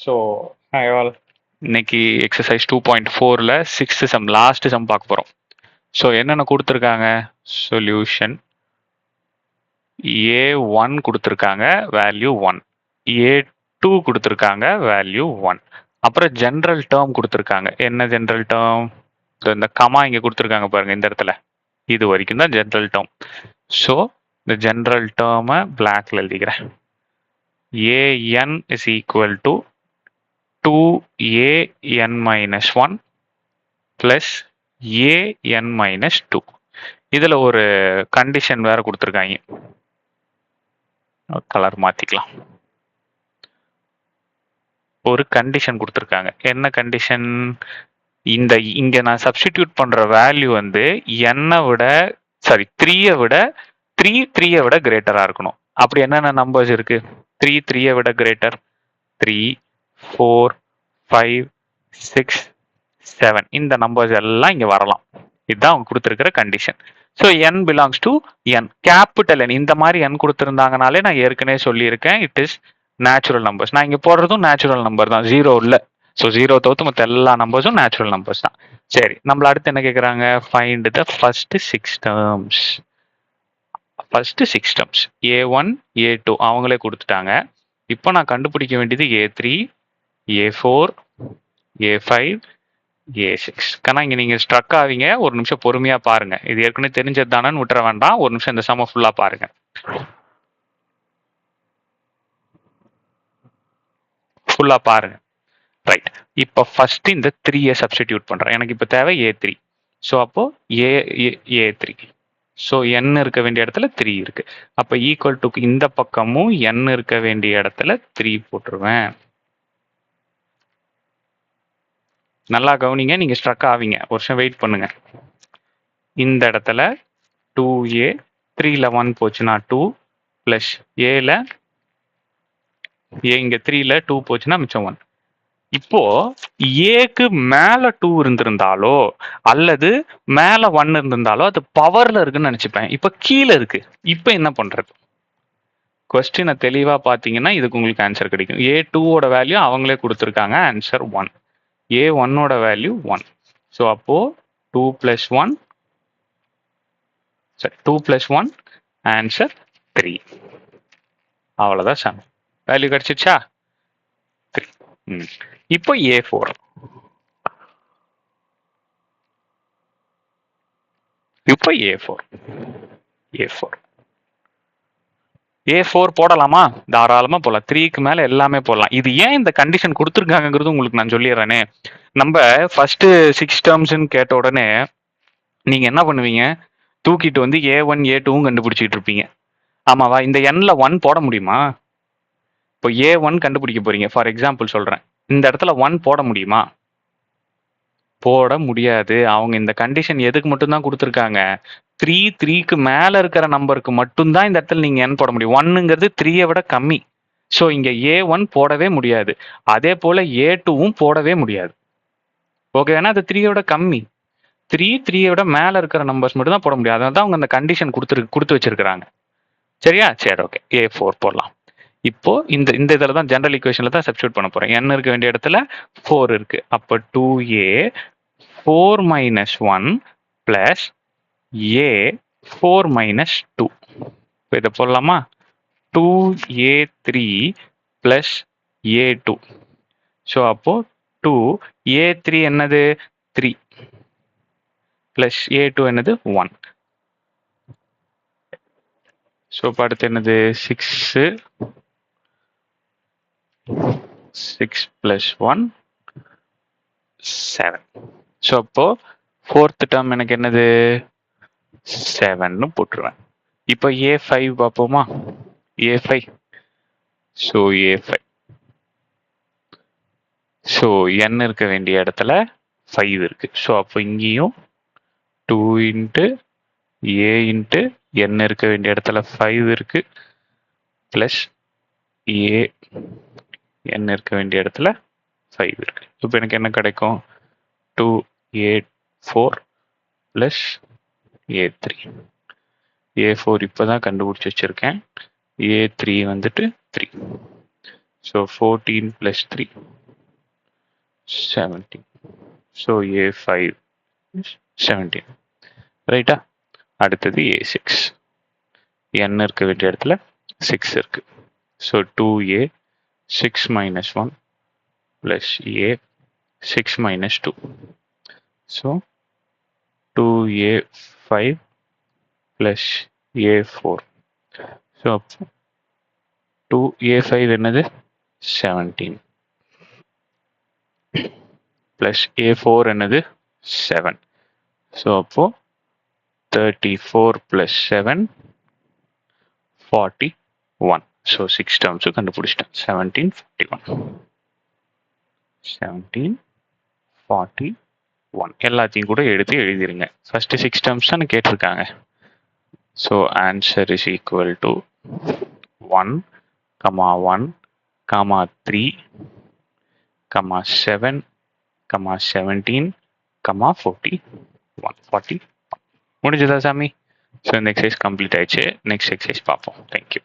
So hi all, இன்னைக்கு exercise 2.4ல sixth sum last sum பார்க்க போகிறோம். ஸோ என்னென்ன கொடுத்துருக்காங்க? சொல்யூஷன் A1 கொடுத்துருக்காங்க, வேல்யூ 1. A2 கொடுத்துருக்காங்க, வேல்யூ 1. அப்புறம் ஜென்ரல் டேர்ம் கொடுத்துருக்காங்க. என்ன ஜென்ரல் டேர்ம்? இந்த கமா இங்கே கொடுத்துருக்காங்க பாருங்க, இந்த இடத்துல இது வரைக்கும் தான் ஜென்ரல் டேர்ம். ஸோ இந்த ஜென்ரல் டேர்மை பிளாக்ல எழுதிக்கிறேன். AN is equal to 2an minus 1 plus an minus 2. இதுல ஒரு கண்டிஷன் வேற கொடுத்துருக்காங்க. கலர் மாத்திக்கலாம். ஒரு கண்டிஷன் கொடுத்துருக்காங்க. என்ன கண்டிஷன்? இங்க நான் சப்ஸ்டிடியூட் பண்ற வேல்யூ வந்து n விட 3 விட 3 விட கிரேட்டரா இருக்கணும். அப்படி என்னென்ன நம்பர்ஸ் இருக்கு? 3 விட கிரேட்டர் 3, 4, 5, 6, 7. இந்த நம்பர்ஸ் எல்லாம் இங்க வரலாம். இதுதான் அவங்க கொடுத்துருக்கிற condition. So n belongs to n, capital N. இந்த மாதிரி n கொடுத்துருந்தாங்கனாலே நான் ஏற்கனவே சொல்லியிருக்கேன், இட் இஸ் நேச்சுரல் நம்பர்ஸ். நான் இங்க போடுறதும் நேச்சுரல் நம்பர் தான், 0 இல்லை. ஸோ 0 தவிர்த்து மற்ற எல்லா நம்பர்ஸும் நேச்சுரல் நம்பர்ஸ் தான். சரி, நம்மள அடுத்து என்ன கேட்குறாங்க? Find the first 6 terms. First 6 terms A1, A2 அவங்களே கொடுத்துட்டாங்க. இப்போ நான் கண்டுபிடிக்க வேண்டியது A3, A4, A5, A6. கண்ணா இங்க நீங்க ஸ்ட்ரக் ஆவீங்க, ஒரு நிமிஷம் பொறுமையா பாருங்க. இது ஏற்கனவே தெரிஞ்சது தானேன்னு விட்டுற வேண்டாம், ஒரு நிமிஷம் இந்த சம ஃபுல்லா பாருங்க. ஃபுல்லா பாருங்க. ரைட், இப்போ ஃபர்ஸ்ட் இந்த 3 சப்ஸ்டிடியூட் பண்றேன். எனக்கு இப்போ தேவை A3. ஸோ அப்போ A3. ஸோ n இருக்க வேண்டிய இடத்துல 3 இருக்கு. அப்போ ஈக்குவல் டு இந்த பக்கமும் n இருக்க வேண்டிய இடத்துல 3 போட்டுருவேன். நல்லா கவனிங்க, நீங்க ஸ்ட்ரக் ஆவீங்க, ஒரு வருஷம் வெயிட் பண்ணுங்க. இந்த இடத்துல 2a, 3ல 1 போச்சுன்னா 2 பிளஸ் ஏல இங்க 3ல 2 போச்சுன்னா மிச்சம் 1. இப்போ ஏக்கு மேல 2 இருந்திருந்தாலோ அல்லது மேல 1 இருந்திருந்தாலோ அது பவர்ல இருக்குன்னு நினைச்சுப்பேன். இப்ப கீழே இருக்கு. இப்ப என்ன பண்றது? கொஸ்டினை தெளிவா பாத்தீங்கன்னா இதுக்கு உங்களுக்கு ஆன்சர் கிடைக்கும். A2ஓட வேல்யூ அவங்களே கொடுத்துருக்காங்க, ஆன்சர் 1. A1ஓட வேல்யூ 1. ஸோ அப்போ 2 plus 1, 2 plus 1, ஆன்சர் 3. அவ்வளவுதான் சம். வேல்யூ கிடைச்சிச்சா? 3. இப்போ A4. இப்போ A4 போடலாமா? தாராளமா போடலாம். 3க்கு மேல எல்லாமே போடலாம். இது ஏன் இந்த கண்டிஷன் கொடுத்துருக்காங்கிறது உங்களுக்கு நான் சொல்லிடுறேனே. நம்ம ஃபர்ஸ்ட் 6 டேர்ம்ஸ்ன்னு கேட்ட உடனே நீங்க என்ன பண்ணுவீங்க? தூக்கிட்டு வந்து A1, A2வும் கண்டுபிடிச்சிட்டு இருப்பீங்க. ஆமாவா? இந்த nல 1 போட முடியுமா? இப்போ A1 கண்டுபிடிக்க போறீங்க, ஃபார் எக்ஸாம்பிள் சொல்றேன். இந்த இடத்துல 1 போட முடியுமா? போட முடியாது. அவங்க இந்த கண்டிஷன் எதுக்கு மட்டும்தான் கொடுத்துருக்காங்க? 3க்கு மேல இருக்கிற நம்பருக்கு மட்டும்தான் இந்த இடத்துல நீங்க n போட முடியும். 1ங்கிறது 3யை விட கம்மி. ஸோ இங்க A1 போடவே முடியாது. அதே போல A2வும் போடவே முடியாது. ஓகே, ஏன்னா அது 3யை விட கம்மி. 3யை விட மேல இருக்கிற நம்பர்ஸ் மட்டும் தான் போட முடியும். அதனால தான் அவங்க அந்த கண்டிஷன் கொடுத்து வச்சிருக்காங்க. சரியா? சரி, ஓகே. A4 போடலாம். இப்போ இந்த இதுல தான் ஜெனரல் ஈக்குவேஷன்ல தான் சப்ஸ்டிட்யூட் பண்ண போறேன். n இருக்க வேண்டிய இடத்துல 4 இருக்கு. அப்போ 2a 4 minus 1 plus a 4 minus 2. இப்போ இதை போடலாமா? 2a3 plus a2. ஸோ அப்போ 2a3 என்னது? 3 plus a2 என்னது? 1. ஸோ இப்போ அடுத்து என்னது? 6 plus 1, 7. ஸோ அப்போ ஃபோர்த் டேர்ம் எனக்கு என்னது? 7ன்னு போட்டுருவேன். இப்போ A5 பார்ப்போமா? A5. So A5. So n இருக்க வேண்டிய இடத்துல 5 இருக்கு. ஸோ அப்போ இங்கேயும் 2 இன்ட்டு a இன்ட்டு n இருக்க வேண்டிய இடத்துல 5 இருக்கு பிளஸ் a n இருக்க வேண்டிய இடத்துல 5 இருக்கு. இப்போ எனக்கு என்ன கிடைக்கும்? 2a4 plus a3. A4 இப்போதான் கண்டுபிடிச்சு வச்சிருக்கேன். A3 வந்துட்டு 3. So 14 plus 3, 17. So A5 is 17. ரைட்டா? அடுத்தது A6. n இருக்க வேண்டிய இடத்துல 6 இருக்கு. So 2A 6 minus 1 plus A 6 minus 2. So 2A5 plus A4. So 2A5 என்னது 17 plus A4 என்னது 7. So அப்போ 34 plus 7 41. So 6 terms கண்டுபிடிச்சிட்டேன். 1741 எல்லாத்தையும் கூட எடுத்து எழுதிருங்க. ஃபர்ஸ்ட் 6 terms தான் கேட்டிருக்காங்க. So answer is equal to 1, 1, 3, 7, 17, 41. முடிஞ்சதா சாமி? ஸோ இந்த எக்ஸசைஸ் கம்ப்ளீட் ஆயிடுச்சு. நெக்ஸ்ட் எக்ஸசைஸ் பார்ப்போம். தேங்க்யூ.